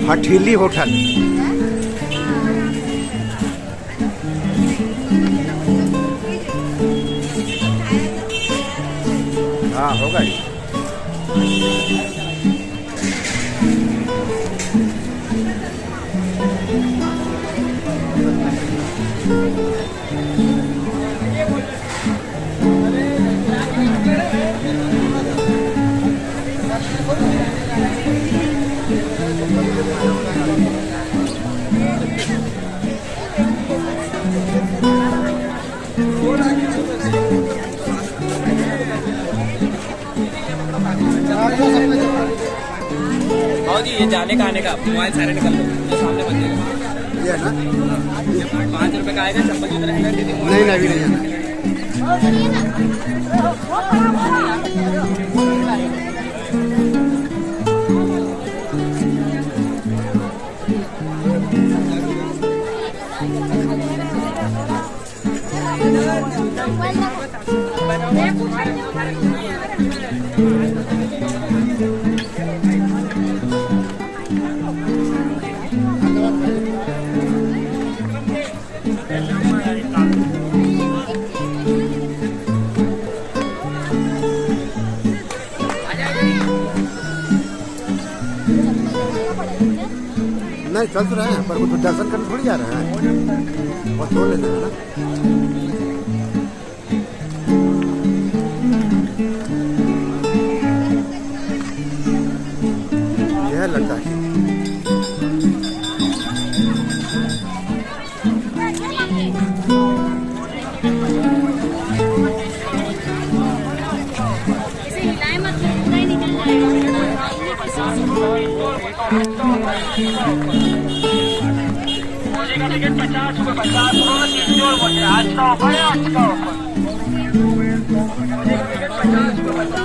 हठीली hotel. हाँ होगा ही। जी ये जाने का आने का मोबाइल सारे निकल लो जो सामने बन जाएगा ये है ना 5 रुपए का आएगा चप्पल जो रहेगा नहीं नहीं अभी नहीं नहीं चल तो रहे हैं पर वो तो दर्शन करने थोड़ी जा रहे हैं और छोड़ लेते हैं ना। यह लगता है टिकट 50 रुपये 50 रुपये आज का ऑफर है आज का ऑफर टिकट 50 रुपये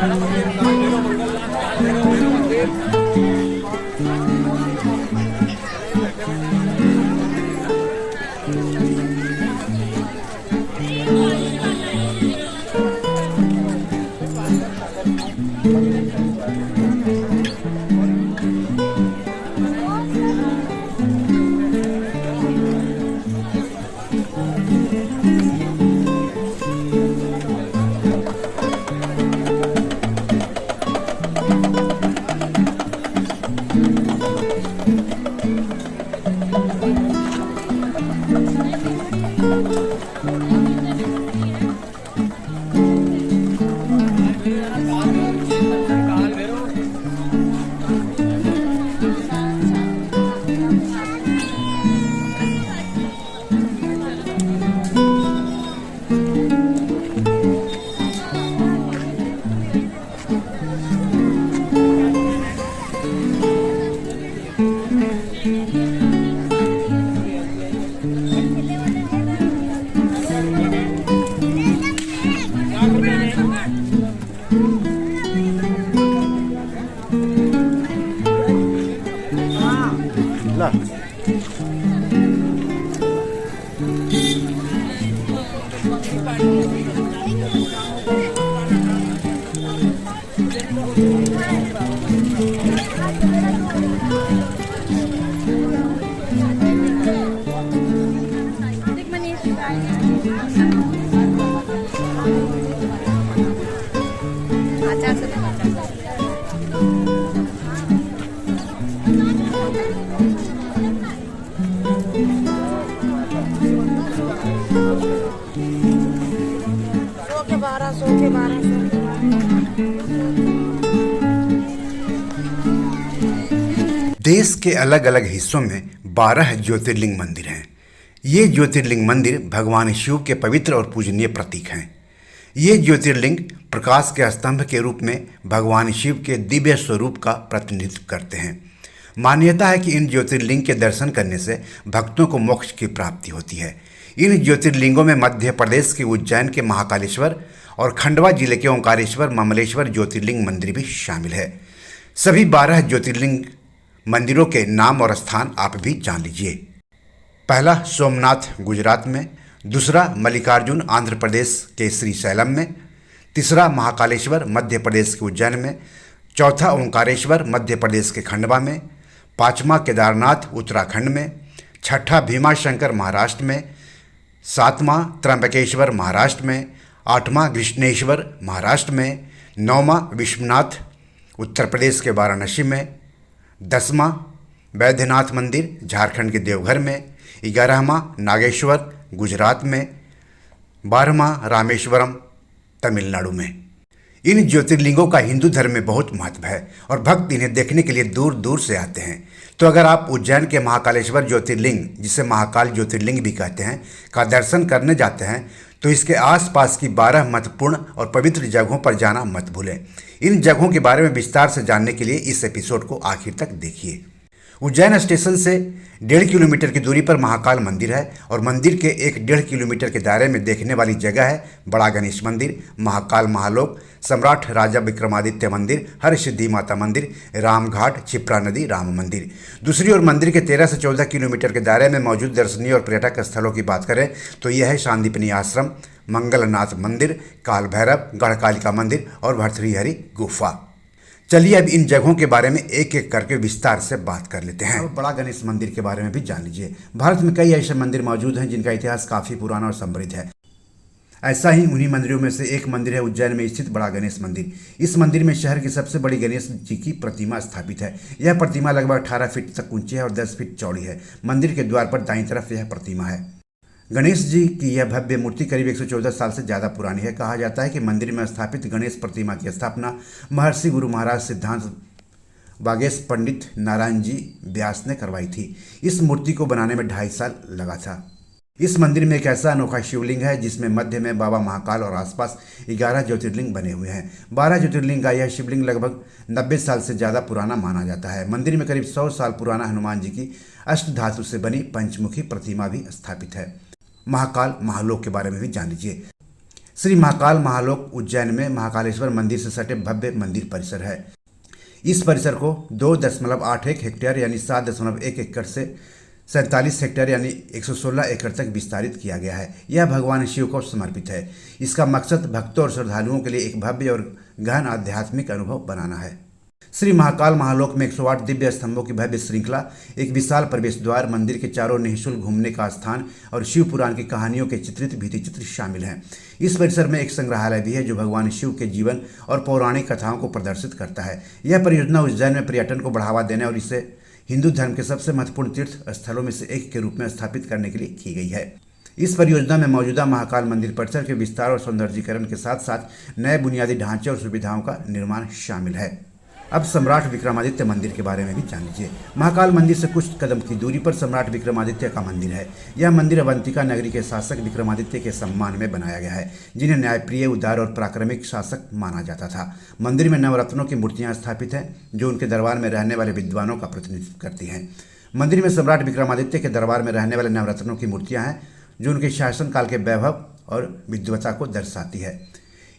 देश के अलग अलग हिस्सों में 12 ज्योतिर्लिंग मंदिर हैं। ये ज्योतिर्लिंग मंदिर भगवान शिव के पवित्र और पूजनीय प्रतीक हैं। ये ज्योतिर्लिंग प्रकाश के स्तंभ के रूप में भगवान शिव के दिव्य स्वरूप का प्रतिनिधित्व करते हैं। मान्यता है कि इन ज्योतिर्लिंग के दर्शन करने से भक्तों को मोक्ष की प्राप्ति होती है। इन ज्योतिर्लिंगों में मध्य प्रदेश के उज्जैन के महाकालेश्वर और खंडवा जिले के ओंकारेश्वर ममलेश्वर ज्योतिर्लिंग मंदिर भी शामिल है। सभी 12 ज्योतिर्लिंग मंदिरों के नाम और स्थान आप भी जान लीजिए। पहला सोमनाथ गुजरात में, दूसरा मल्लिकार्जुन आंध्र प्रदेश के श्रीशैलम में, तीसरा महाकालेश्वर मध्य प्रदेश के उज्जैन में, चौथा ओंकारेश्वर मध्य प्रदेश के खंडवा में, पांचवा केदारनाथ उत्तराखंड में, छठा भीमाशंकर महाराष्ट्र में, सातवां त्र्यंबकेश्वर महाराष्ट्र में, आठवां कृष्णेश्वर महाराष्ट्र में, नौवां विश्वनाथ उत्तर प्रदेश के वाराणसी में, 10वां बैद्यनाथ मंदिर झारखंड के देवघर में, 11वां नागेश्वर गुजरात में, 12वां रामेश्वरम तमिलनाडु में। इन ज्योतिर्लिंगों का हिंदू धर्म में बहुत महत्व है और भक्त इन्हें देखने के लिए दूर दूर से आते हैं। तो अगर आप उज्जैन के महाकालेश्वर ज्योतिर्लिंग, जिसे महाकाल ज्योतिर्लिंग भी कहते हैं, का दर्शन करने जाते हैं तो इसके आसपास की 12 महत्वपूर्ण और पवित्र जगहों पर जाना मत भूलें। इन जगहों के बारे में विस्तार से जानने के लिए इस एपिसोड को आखिर तक देखिए। उज्जैन स्टेशन से 1.5 किलोमीटर की दूरी पर महाकाल मंदिर है और मंदिर के 1.5 किलोमीटर के दायरे में देखने वाली जगह है बड़ा गणेश मंदिर, महाकाल महालोक, सम्राट राजा विक्रमादित्य मंदिर, हरसिद्धि माता मंदिर, रामघाट, क्षिप्रा नदी राम मंदिर। दूसरी ओर मंदिर के 13 से 14 किलोमीटर के दायरे में मौजूद दर्शनीय और पर्यटक स्थलों की बात करें तो यह है शांतिपनी आश्रम, मंगलनाथ मंदिर, काल भैरव, गढ़कालिका मंदिर और भर्तृहरि गुफा। चलिए अब इन जगहों के बारे में एक एक करके विस्तार से बात कर लेते हैं। बड़ा गणेश मंदिर के बारे में भी जान लीजिए। भारत में कई ऐसे मंदिर मौजूद हैं जिनका इतिहास काफ़ी पुराना और समृद्ध है। ऐसा ही उन्हीं मंदिरों में से एक मंदिर है उज्जैन में स्थित बड़ा गणेश मंदिर। इस मंदिर में शहर की सबसे बड़ी गणेश जी की प्रतिमा स्थापित है। यह प्रतिमा लगभग 18 फीट तक ऊंची है और 10 फीट चौड़ी है। मंदिर के द्वार पर दाईं तरफ यह प्रतिमा है। गणेश जी की यह भव्य मूर्ति करीब 114 साल से ज़्यादा पुरानी है। कहा जाता है कि मंदिर में स्थापित गणेश प्रतिमा की स्थापना महर्षि गुरु महाराज सिद्धांत बागेश पंडित नारायण जी व्यास ने करवाई थी। इस मूर्ति को बनाने में 2.5 साल लगा था। इस मंदिर में एक ऐसा अनोखा शिवलिंग है जिसमें मध्य में बाबा महाकाल और आसपास 11 ज्योतिर्लिंग बने हुए हैं। 12 ज्योतिर्लिंग का यह शिवलिंग लगभग 90 साल से ज़्यादा पुराना माना जाता है। मंदिर में करीब 100 साल पुराना हनुमान जी की अष्ट धातु से बनी पंचमुखी प्रतिमा भी स्थापित है। महाकाल महालोक के बारे में भी जान लीजिए। श्री महाकाल महालोक उज्जैन में महाकालेश्वर मंदिर से सटे भव्य मंदिर परिसर है। इस परिसर को 2.81 हेक्टेयर यानी 7.1 एकड़ से 47 हेक्टेयर यानी 116 एकड़ तक विस्तारित किया गया है। यह भगवान शिव को समर्पित है। इसका मकसद भक्तों और श्रद्धालुओं के लिए एक भव्य और गहन आध्यात्मिक अनुभव बनाना है। श्री महाकाल महालोक में 108 दिव्य स्तंभों की भव्य श्रृंखला, एक विशाल प्रवेश द्वार, मंदिर के चारों निःशुल्क घूमने का स्थान और शिव पुराण की कहानियों के चित्रित भित्ति चित्र शामिल हैं। इस परिसर में एक संग्रहालय भी है जो भगवान शिव के जीवन और पौराणिक कथाओं को प्रदर्शित करता है। यह परियोजना उज्जैन में पर्यटन को बढ़ावा देने और इसे हिंदू धर्म के सबसे महत्वपूर्ण तीर्थ स्थलों में से एक के रूप में स्थापित करने के लिए की गई है। इस परियोजना में मौजूदा महाकाल मंदिर परिसर के विस्तार और सौंदर्यीकरण के साथ साथ नए बुनियादी ढांचे और सुविधाओं का निर्माण शामिल है। अब सम्राट विक्रमादित्य मंदिर के बारे में भी जान लीजिए। महाकाल मंदिर से कुछ कदम की दूरी पर सम्राट विक्रमादित्य का मंदिर है। यह मंदिर अवंतिका नगरी के शासक विक्रमादित्य के सम्मान में बनाया गया है, जिन्हें न्यायप्रिय, उदार और पराक्रमिक शासक माना जाता था। मंदिर में नवरत्नों की मूर्तियां स्थापित हैं जो उनके दरबार में रहने वाले विद्वानों का प्रतिनिधित्व करती हैं। मंदिर में सम्राट विक्रमादित्य के दरबार में रहने वाले नवरत्नों की मूर्तियाँ हैं जो उनके शासनकाल के वैभव और विद्वता को दर्शाती है।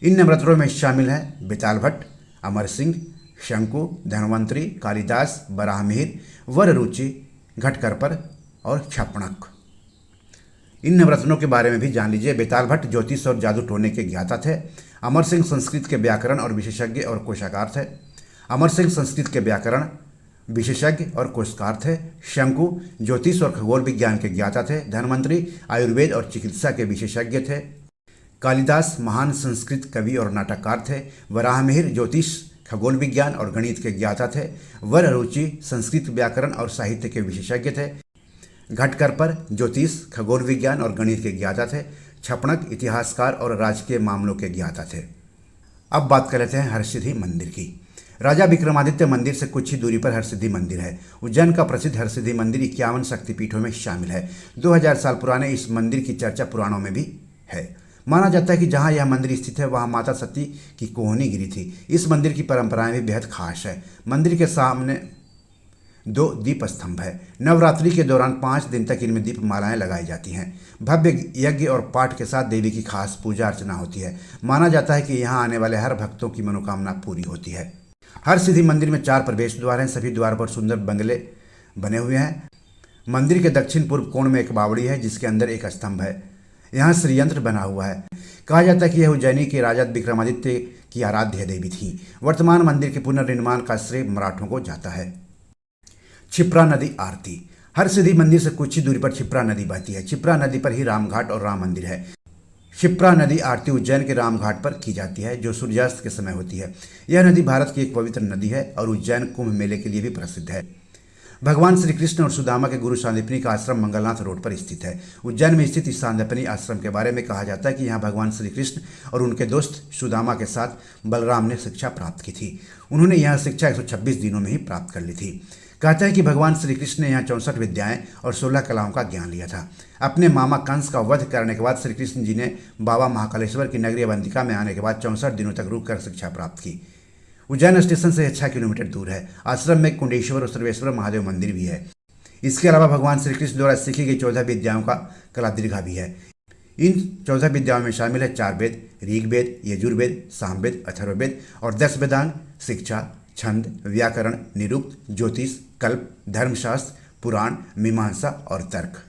इन नवरत्नों में शामिल हैं बेताल भट्ट, अमर सिंह, शंकु, धन्वंतरी, कालिदास, बराहमिहिर, वररुचि, घटकरपर और क्षपणक। इन नवरत्नों के बारे में भी जान लीजिए। बेताल भट्ट ज्योतिष और जादू टोने के ज्ञाता थे। अमर सिंह संस्कृत के व्याकरण और विशेषज्ञ और कोशाकार थे। अमर सिंह संस्कृत के व्याकरण विशेषज्ञ और कोशकार थे। शंकु ज्योतिष और खगोल विज्ञान के ज्ञाता थे। धन्वंतरी आयुर्वेद और चिकित्सा के विशेषज्ञ थे। कालिदास महान संस्कृत कवि और नाटककार थे। वराहमिहिर ज्योतिष, खगोल विज्ञान और गणित के ज्ञाता थे। वररुचि संस्कृत व्याकरण और साहित्य के विशेषज्ञ थे। घटकरपर ज्योतिष, खगोल विज्ञान और गणित के ज्ञाता थे। क्षपणक इतिहासकार और राजकीय मामलों के ज्ञाता थे। अब बात कर लेते हैं हरसिद्धि मंदिर की। राजा विक्रमादित्य मंदिर से कुछ ही दूरी पर हरसिद्धि मंदिर है। उज्जैन का प्रसिद्ध हरसिद्धि मंदिर 51 शक्तिपीठों में शामिल है। 2000 साल पुराने इस मंदिर की चर्चा पुराणों में भी है। माना जाता है कि जहां यह मंदिर स्थित है वहां माता सती की कोहनी गिरी थी। इस मंदिर की परंपराएं भी बेहद खास है। मंदिर के सामने 2 दीप स्तंभ है। नवरात्रि के दौरान 5 दिन तक इनमें दीप मालाएं लगाई जाती हैं। भव्य यज्ञ और पाठ के साथ देवी की खास पूजा अर्चना होती है। माना जाता है कि यहाँ आने वाले हर भक्तों की मनोकामना पूरी होती है। हर सिद्धि मंदिर में 4 प्रवेश द्वार हैं। सभी द्वार पर सुंदर बंगले बने हुए हैं। मंदिर के दक्षिण पूर्व कोण में एक बावड़ी है जिसके अंदर एक स्तंभ है। यहाँ श्रीयंत्र बना हुआ है। कहा जाता है कि यह उज्जैनी के राजा विक्रमादित्य की आराध्य देवी थी। वर्तमान मंदिर के पुनर्निर्माण का श्रेय मराठों को जाता है। क्षिप्रा नदी आरती। हर सिद्धि मंदिर से कुछ ही दूरी पर क्षिप्रा नदी बहती है। क्षिप्रा नदी पर ही रामघाट और राम मंदिर है। क्षिप्रा नदी आरती उज्जैन के रामघाट पर की जाती है जो सूर्यास्त के समय होती है। यह नदी भारत की एक पवित्र नदी है और उज्जैन कुंभ मेले के लिए भी प्रसिद्ध है। भगवान श्री कृष्ण और सुदामा के गुरु सांदीपनी का आश्रम मंगलनाथ रोड पर स्थित है। उज्जैन में स्थित इस सांदीपनी आश्रम के बारे में कहा जाता है कि यहाँ भगवान श्री कृष्ण और उनके दोस्त सुदामा के साथ बलराम ने शिक्षा प्राप्त की थी। उन्होंने यह शिक्षा 126 दिनों में ही प्राप्त कर ली थी। कहते हैं कि भगवान श्री कृष्ण ने यहाँ 64 विद्याएं और 16 कलाओं का ज्ञान लिया था। अपने मामा कंस का वध करने के बाद श्री कृष्ण जी ने बाबा महाकालेश्वर की नगरी अवंतिका में आने के बाद 64 दिनों तक रुककर शिक्षा प्राप्त की। उज्जैन स्टेशन से 6 किलोमीटर दूर है। आश्रम में कुंडेश्वर और सर्वेश्वर महादेव मंदिर भी है। इसके अलावा भगवान श्री कृष्ण द्वारा सीखी गई 14 विद्याओं का कलादीर्घा भी है। इन 14 विद्याओं में शामिल है 4 वेद, ऋग्वेद, यजुर्वेद, सामवेद, अथर्ववेद और 10 वेदांग, शिक्षा, छंद, व्याकरण, निरुक्त, ज्योतिष, कल्प, धर्मशास्त्र, पुराण, मीमांसा और तर्क।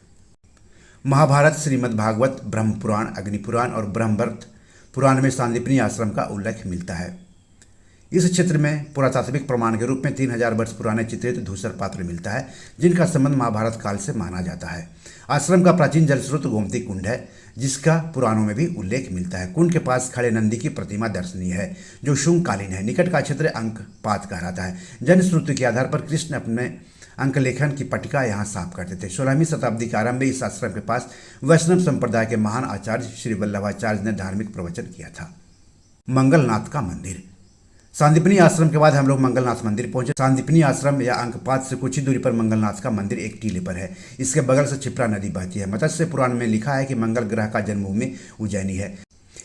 महाभारत, श्रीमद् भागवत, ब्रह्म पुराण, अग्नि पुराण और ब्रह्मवर्त पुराण में सांदीपनी आश्रम का उल्लेख मिलता है। इस क्षेत्र में पुरातात्विक प्रमाण के रूप में 3000 वर्ष पुराने चित्रित धूसर पात्र मिलता है जिनका संबंध महाभारत काल से माना जाता है। आश्रम का प्राचीन जल स्रोत गोमती कुंड है जिसका पुराणों में भी उल्लेख मिलता है। कुंड के पास खड़े नंदी की प्रतिमा दर्शनीय है जो शुंगकालीन है। निकट का क्षेत्र अंकपात कहलाता है। जन श्रुति के आधार पर कृष्ण अपने अंकलेखन की पट्टिका यहाँ साफ करते थे। 16वीं शताब्दी के आरंभ में इस आश्रम के पास वैष्णव संप्रदाय के महान आचार्य श्री वल्लभाचार्य ने धार्मिक प्रवचन किया था। मंगलनाथ का मंदिर। सांदीपनी आश्रम के बाद हम लोग मंगलनाथ मंदिर पहुंचे। सांदीपनी आश्रम या अंकपात से कुछ ही दूरी पर मंगलनाथ का मंदिर एक टीले पर है। इसके बगल से क्षिप्रा नदी बहती है। मत्स्य पुराण में लिखा है कि मंगल ग्रह का जन्मभूमि उज्जैनी है।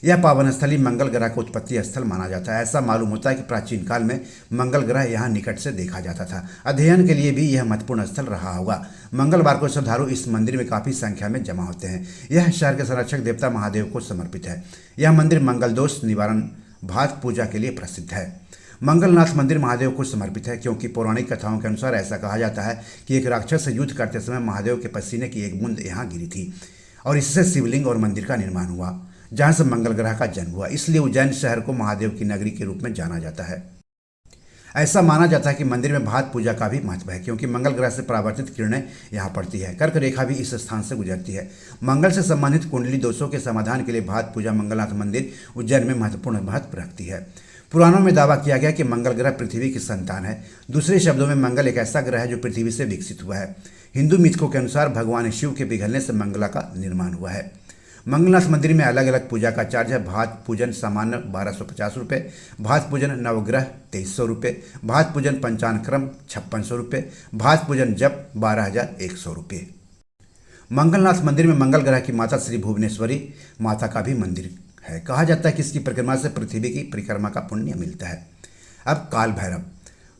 यह पावन स्थली मंगल ग्रह का उत्पत्ति स्थल माना जाता है। ऐसा मालूम होता है कि प्राचीन काल में मंगल ग्रह यहाँ निकट से देखा जाता था। अध्ययन के लिए भी यह महत्वपूर्ण स्थल रहा होगा। मंगलवार को श्रद्धालु इस मंदिर में काफ़ी संख्या में जमा होते हैं। यह शहर के संरक्षक देवता महादेव को समर्पित है। यह मंदिर मंगल दोष निवारण भात पूजा के लिए प्रसिद्ध है। मंगलनाथ मंदिर महादेव को समर्पित है क्योंकि पौराणिक कथाओं के अनुसार ऐसा कहा जाता है कि एक राक्षस से युद्ध करते समय महादेव के पसीने की एक बूंद यहाँ गिरी थी और इससे शिवलिंग और मंदिर का निर्माण हुआ जहाँ से मंगल ग्रह का जन्म हुआ। इसलिए उज्जैन शहर को महादेव की नगरी के रूप में जाना जाता है। ऐसा माना जाता है कि मंदिर में भात पूजा का भी महत्व है क्योंकि मंगल ग्रह से परावर्तित किरणें यहाँ पड़ती है। कर्क रेखा भी इस स्थान से गुजरती है। मंगल से संबंधित कुंडली दोषों के समाधान के लिए भात पूजा मंगलनाथ मंदिर उज्जैन में महत्वपूर्ण महत्व रखती है। पुराणों में दावा किया गया कि मंगल ग्रह पृथ्वी की संतान है। दूसरे शब्दों में मंगल एक ऐसा ग्रह है जो पृथ्वी से विकसित हुआ है। हिंदू मिथकों के अनुसार भगवान शिव के पिघलने से मंगला का निर्माण हुआ है। मंगलनाथ मंदिर में अलग अलग पूजा का चार्ज है। भात पूजन सामान्य 1250 रुपये, भात पूजन नवग्रह 2300 रुपये, भात पूजन पंचांक्रम 5600 रुपये, भात पूजन जप 12100 रुपये। मंगलनाथ मंदिर में मंगल ग्रह की माता श्री भुवनेश्वरी माता का भी मंदिर है। कहा जाता है कि इसकी परिक्रमा से पृथ्वी की परिक्रमा का पुण्य मिलता है। अब काल भैरव।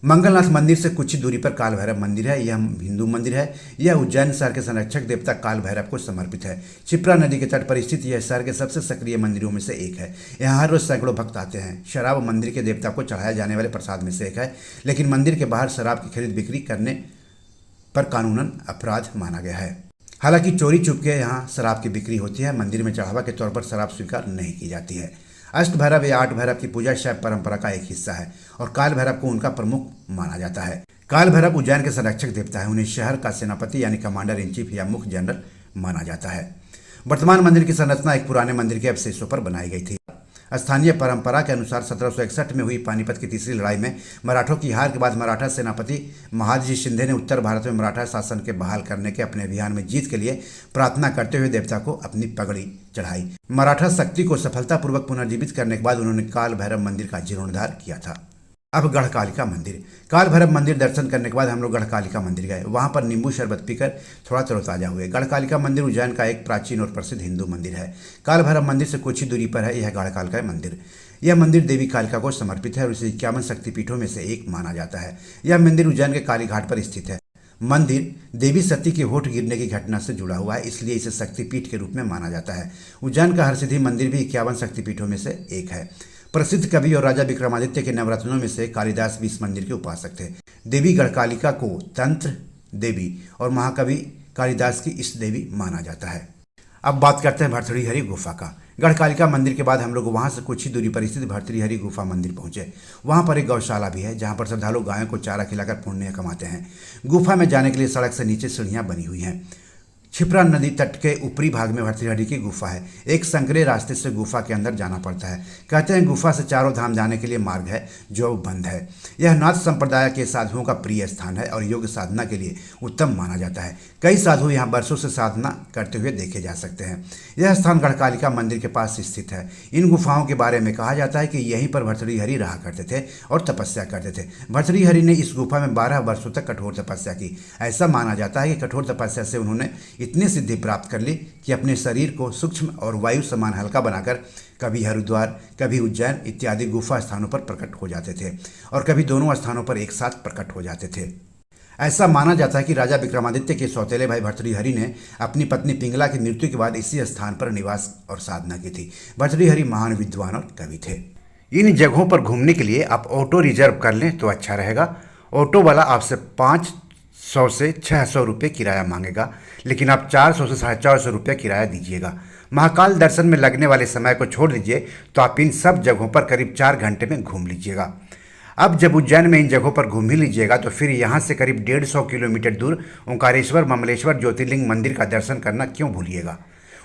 मंगलनाथ मंदिर से कुछ ही दूरी पर काल भैरव मंदिर है। यह हिंदू मंदिर है। यह उज्जैन शहर के संरक्षक देवता काल भैरव को समर्पित है। क्षिप्रा नदी के तट पर स्थित यह शहर के सबसे सक्रिय मंदिरों में से एक है। यहाँ हर रोज सैकड़ों भक्त आते हैं। शराब मंदिर के देवता को चढ़ाया जाने वाले प्रसाद में से एक है, लेकिन मंदिर के बाहर शराब की खरीद बिक्री करने पर कानूनन अपराध माना गया है। हालांकि चोरी चुपके यहाँ शराब की बिक्री होती है। मंदिर में चढ़ावा के तौर पर शराब स्वीकार नहीं की जाती है। अष्ट भैरव या 8 भैरव की पूजा शैव परंपरा का एक हिस्सा है और काल भैरव को उनका प्रमुख माना जाता है। काल भैरव उज्जैन के संरक्षक देवता है। उन्हें शहर का सेनापति यानी कमांडर इन चीफ या मुख्य जनरल माना जाता है। वर्तमान मंदिर की संरचना एक पुराने मंदिर के अवशेषों पर बनाई गई थी। स्थानीय परंपरा के अनुसार 1761 में हुई पानीपत की तीसरी लड़ाई में मराठों की हार के बाद मराठा सेनापति महादजी शिंदे ने उत्तर भारत में मराठा शासन के बहाल करने के अपने अभियान में जीत के लिए प्रार्थना करते हुए देवता को अपनी पगड़ी चढ़ाई। मराठा शक्ति को सफलतापूर्वक पुनर्जीवित करने के बाद उन्होंने काल भैरव मंदिर का जीर्णोद्धार किया था। अब गढ़कालिका मंदिर। काल भैरव मंदिर दर्शन करने के बाद हम लोग गढ़कालिका मंदिर गए। वहाँ पर नींबू शरबत पीकर थोड़ा तरोताजा हुए। गढ़कालिका मंदिर उज्जैन का एक प्राचीन और प्रसिद्ध हिंदू मंदिर है। काल भैरव मंदिर से कुछ ही दूरी पर है यह गढ़कालिका मंदिर। यह मंदिर देवी कालिका को समर्पित है और इसे 51 शक्तिपीठों में से एक माना जाता है। यह मंदिर उज्जैन के काली घाट पर स्थित है। मंदिर देवी सती के होठ गिरने की घटना से जुड़ा हुआ है, इसलिए इसे शक्तिपीठ के रूप में माना जाता है। उज्जैन का हरसिद्धि मंदिर भी 51 शक्तिपीठों में से एक है। प्रसिद्ध कवि और राजा विक्रमादित्य के नवरत्नों में से कालिदास भी इस मंदिर के उपासक थे। देवी गढ़कालिका को तंत्र देवी और महाकवि कालिदास की इष्ट देवी माना जाता है। अब बात करते हैं भर्तृहरि गुफा का। गढ़कालिका मंदिर के बाद हम लोग वहाँ से कुछ ही दूरी पर स्थित भर्तृहरि गुफा मंदिर पहुँचे। वहाँ पर एक गौशाला भी है जहाँ पर श्रद्धालु गायों को चारा खिलाकर पुण्य कमाते हैं। गुफा में जाने के लिए सड़क से नीचे सीढ़ियाँ बनी हुई हैं। क्षिप्रा नदी तट के ऊपरी भाग में भर्तृहरि की गुफा है। एक संकरे रास्ते से गुफा के अंदर जाना पड़ता है। कहते हैं गुफा से चारों धाम जाने के लिए मार्ग है जो बंद है। यह नाथ संप्रदाय के साधुओं का प्रिय स्थान है और योग साधना के लिए उत्तम माना जाता है। कई साधु यहाँ वर्षों से साधना करते हुए देखे जा सकते हैं। यह स्थान गढ़कालिका मंदिर के पास स्थित है। इन गुफाओं के बारे में कहा जाता है कि यहीं पर भर्तृहरि रहा करते थे और तपस्या करते थे। भर्तृहरि ने इस गुफा में 12 वर्षों तक कठोर तपस्या की। ऐसा माना जाता है कि कठोर तपस्या से उन्होंने इतनी सिद्धि प्राप्त कर ली कि अपने शरीर को सूक्ष्म और वायु समान हल्का बनाकर कभी हरिद्वार, कभी उज्जैन इत्यादि गुफा स्थानों पर प्रकट हो जाते थे और कभी दोनों स्थानों पर एक साथ प्रकट हो जाते थे। ऐसा माना जाता है कि राजा विक्रमादित्य के सौतेले भाई भर्तृहरि ने अपनी पत्नी पिंगला की मृत्यु के बाद इसी स्थान पर निवास और साधना की थी। भर्तृहरि महान विद्वान और कवि थे। इन जगहों पर घूमने के लिए आप ऑटो रिजर्व कर लें तो अच्छा रहेगा। ऑटो वाला आपसे 500 से 600 रुपये किराया मांगेगा, लेकिन आप 400 से 450 रुपये किराया दीजिएगा। महाकाल दर्शन में लगने वाले समय को छोड़ दीजिए तो आप इन सब जगहों पर करीब 4 घंटे में घूम लीजिएगा। अब जब उज्जैन में इन जगहों पर घूम ही लीजिएगा तो फिर यहाँ से करीब 150 किलोमीटर दूर ओंकारेश्वर ममलेश्वर ज्योतिर्लिंग मंदिर का दर्शन करना क्यों भूलिएगा।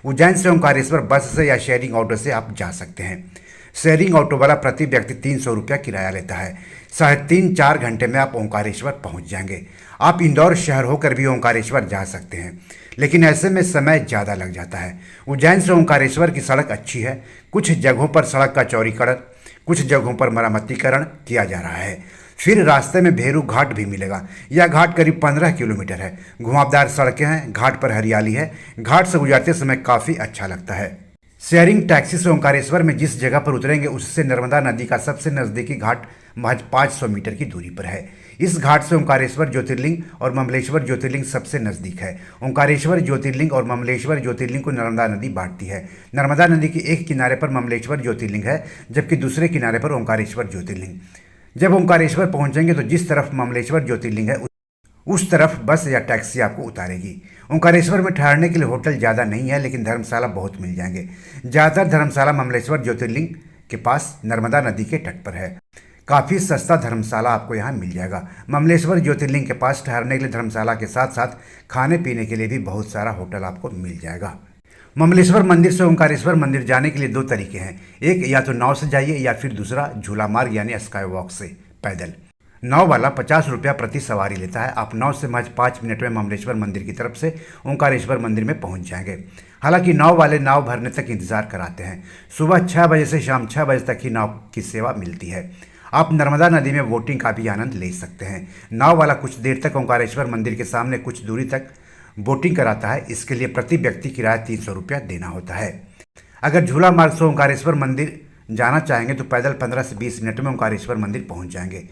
उज्जैन से ओंकारेश्वर बस से या शेयरिंग ऑटो से आप जा सकते हैं। शेयरिंग ऑटो वाला प्रति व्यक्ति 300 रुपया किराया लेता है। 3.5-4 घंटे में आप ओंकारेश्वर पहुँच जाएंगे। आप इंदौर शहर होकर भी ओंकारेश्वर जा सकते हैं, लेकिन ऐसे में समय ज़्यादा लग जाता है। उज्जैन से ओंकारेश्वर की सड़क अच्छी है। कुछ जगहों पर सड़क का चौड़ीकरण, कुछ जगहों पर मरम्मतीकरण किया जा रहा है। फिर रास्ते में भेरू घाट भी मिलेगा। यह घाट करीब 15 किलोमीटर है। घुमावदार सड़कें हैं, घाट पर हरियाली है। घाट से गुजरते समय काफ़ी अच्छा लगता है। शेयरिंग टैक्सी से ओंकारेश्वर में जिस जगह पर उतरेंगे उससे नर्मदा नदी का सबसे नज़दीकी घाट महज 500 मीटर की दूरी पर है। इस घाट से ओंकारेश्वर ज्योतिर्लिंग और ममलेश्वर ज्योतिर्लिंग सबसे नज़दीक है। ओंकारेश्वर ज्योतिर्लिंग और ममलेश्वर ज्योतिर्लिंग को नर्मदा नदी बांटती है। नर्मदा नदी के एक किनारे पर ममलेश्वर ज्योतिर्लिंग है, जबकि दूसरे किनारे पर ओंकारेश्वर ज्योतिर्लिंग। जब ओंकारेश्वर पहुंचेंगे तो जिस तरफ ममलेश्वर ज्योतिर्लिंग है उस तरफ बस या टैक्सी आपको उतारेगी। ओंकारेश्वर में ठहरने के लिए होटल ज़्यादा नहीं है, लेकिन धर्मशाला बहुत मिल जाएंगे। ज़्यादातर धर्मशाला ममलेश्वर ज्योतिर्लिंग के पास नर्मदा नदी के तट पर है। काफ़ी सस्ता धर्मशाला आपको यहाँ मिल जाएगा। ममलेश्वर ज्योतिर्लिंग के पास ठहरने के लिए धर्मशाला के साथ साथ खाने पीने के लिए भी बहुत सारा होटल आपको मिल जाएगा। ममलेश्वर मंदिर से ओंकारेश्वर मंदिर जाने के लिए 2 तरीके हैं। एक, या तो नाव से जाइए या फिर दूसरा झूला मार्ग यानी स्काई वॉक से पैदल। नाव वाला 50 रुपया प्रति सवारी लेता है। आप नाव से महज 5 मिनट में ममलेश्वर मंदिर की तरफ से ओंकारेश्वर मंदिर में पहुंच जाएंगे। हालांकि नाव वाले नाव भरने तक इंतजार कराते हैं। सुबह 6 बजे से शाम 6 बजे तक ही नाव की सेवा मिलती है। आप नर्मदा नदी में बोटिंग का भी आनंद ले सकते हैं। नाव वाला कुछ देर तक ओंकारेश्वर मंदिर के सामने कुछ दूरी तक बोटिंग कराता है। इसके लिए प्रति व्यक्ति किराया 300 रुपया देना होता है। अगर झूला मार्ग से ओंकारेश्वर मंदिर जाना चाहेंगे तो पैदल 15 से 20 मिनट में ओंकारेश्वर मंदिर पहुंच जाएंगे।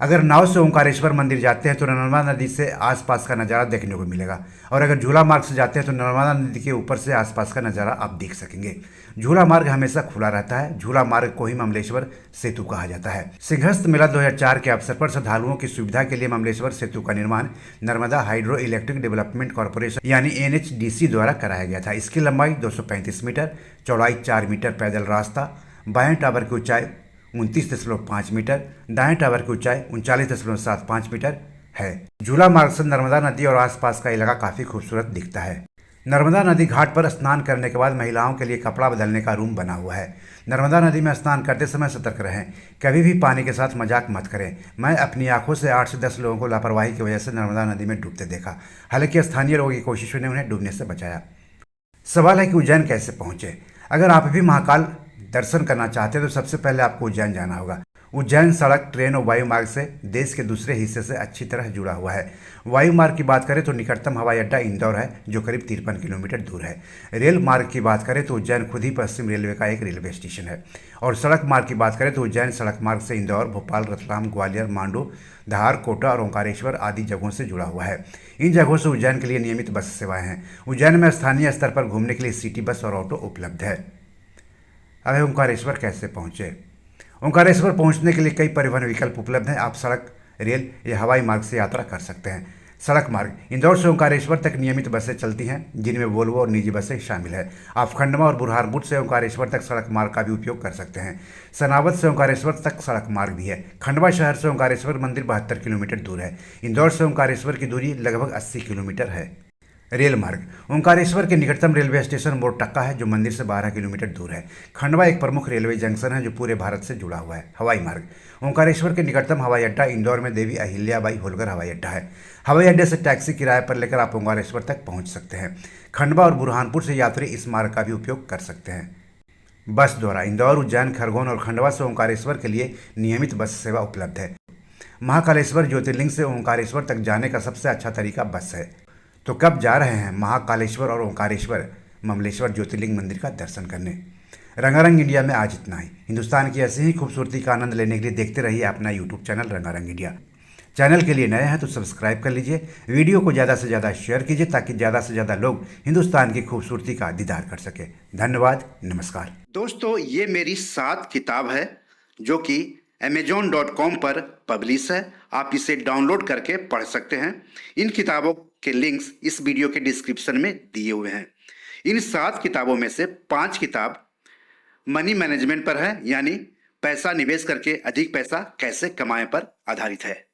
अगर नाव से ओंकारेश्वर मंदिर जाते हैं तो नर्मदा नदी से आसपास का नज़ारा देखने को मिलेगा, और अगर झूला मार्ग से जाते हैं तो नर्मदा नदी के ऊपर से आसपास का नज़ारा आप देख सकेंगे। झूला मार्ग हमेशा खुला रहता है। झूला मार्ग को ही ममलेश्वर सेतु कहा जाता है। सिंहस्थ मेला 2004 के अवसर पर श्रद्धालुओं की सुविधा के लिए ममलेश्वर सेतु का निर्माण Narmada hydro electric development corporation यानी NHDC द्वारा कराया गया था। इसकी लंबाई 235 मीटर, चौड़ाई 4 मीटर पैदल रास्ता, बाएं टावर की ऊंचाई 29.5 मीटर, दाएं टावर की ऊंचाई 39.75 मीटर है। झूला मार्ग से नर्मदा नदी और आसपास का इलाका काफ़ी खूबसूरत दिखता है। नर्मदा नदी घाट पर स्नान करने के बाद महिलाओं के लिए कपड़ा बदलने का रूम बना हुआ है। नर्मदा नदी में स्नान करते समय सतर्क रहें। कभी भी पानी के साथ मजाक मत करें। मैं अपनी आंखों से 8 से 10 लोगों को लापरवाही की वजह से नर्मदा नदी में डूबते देखा। हालांकि स्थानीय लोगों की कोशिशों ने उन्हें डूबने से बचाया। सवाल है कि उज्जैन कैसे पहुँचे। अगर आप भी महाकाल दर्शन करना चाहते हैं तो सबसे पहले आपको उज्जैन जाना होगा। उज्जैन सड़क, ट्रेन और वायु मार्ग से देश के दूसरे हिस्से से अच्छी तरह जुड़ा हुआ है। वायु मार्ग की बात करें तो निकटतम हवाई अड्डा इंदौर है, जो करीब 53 किलोमीटर दूर है। रेल मार्ग की बात करें तो उज्जैन खुद ही पश्चिम रेलवे का एक रेलवे स्टेशन है। और सड़क मार्ग की बात करें तो उज्जैन सड़क मार्ग से इंदौर, भोपाल, रतलाम, ग्वालियर, मांडू, धार, कोटा और ओंकारेश्वर आदि जगहों से जुड़ा हुआ है। इन जगहों से उज्जैन के लिए नियमित बस सेवाएं हैं। उज्जैन में स्थानीय स्तर पर घूमने के लिए सिटी बस और ऑटो उपलब्ध है। अब ओंकारेश्वर कैसे पहुँचे? ओंकारेश्वर पहुंचने के लिए कई परिवहन विकल्प उपलब्ध हैं। आप सड़क, रेल या हवाई मार्ग से यात्रा कर सकते हैं। सड़क मार्ग, इंदौर से ओंकारेश्वर तक नियमित बसें चलती हैं, जिनमें वोल्वो और निजी बसें शामिल है। आप खंडवा और बुरहानपुर से ओंकारेश्वर तक सड़क मार्ग का भी उपयोग कर सकते हैं। सनावद से ओंकारेश्वर तक सड़क मार्ग भी है। खंडवा शहर से ओंकारेश्वर मंदिर 72 किलोमीटर दूर है। इंदौर से ओंकारेश्वर की दूरी लगभग 80 किलोमीटर है। रेल मार्ग, ओंकारेश्वर के निकटतम रेलवे स्टेशन मोरटक्का है, जो मंदिर से 12 किलोमीटर दूर है। खंडवा एक प्रमुख रेलवे जंक्शन है जो पूरे भारत से जुड़ा हुआ है। हवाई मार्ग, ओंकारेश्वर के निकटतम हवाई अड्डा इंदौर में देवी अहिल्याबाई होलकर हवाई अड्डा है। हवाई अड्डे से टैक्सी किराए पर लेकर आप ओंकारेश्वर तक पहुंच सकते हैं। खंडवा और बुरहानपुर से यात्री इस मार्ग का भी उपयोग कर सकते हैं। बस द्वारा इंदौर, उज्जैन, खरगोन और खंडवा से ओंकारेश्वर के लिए नियमित बस सेवा उपलब्ध है। महाकालेश्वर ज्योतिर्लिंग से ओंकारेश्वर तक जाने का सबसे अच्छा तरीका बस है। तो कब जा रहे हैं महाकालेश्वर और ओंकारेश्वर ममलेश्वर ज्योतिर्लिंग मंदिर का दर्शन करने? रंगारंग इंडिया में आज इतना ही। हिंदुस्तान की ऐसी ही खूबसूरती का आनंद लेने के लिए देखते रहिए अपना यूट्यूब चैनल रंगारंग इंडिया। चैनल के लिए नए हैं तो सब्सक्राइब कर लीजिए। वीडियो को ज़्यादा से ज़्यादा शेयर कीजिए ताकि ज़्यादा से ज़्यादा लोग हिंदुस्तान की खूबसूरती का दीदार कर सके। धन्यवाद, नमस्कार। दोस्तों, ये मेरी 7 किताब है जो कि amazon.com पर पब्लिश है। आप इसे डाउनलोड करके पढ़ सकते हैं। इन किताबों के लिंक्स इस वीडियो के डिस्क्रिप्शन में दिए हुए हैं। इन 7 किताबों में से 5 किताब मनी मैनेजमेंट पर है, यानी पैसा निवेश करके अधिक पैसा कैसे कमाएं पर आधारित है।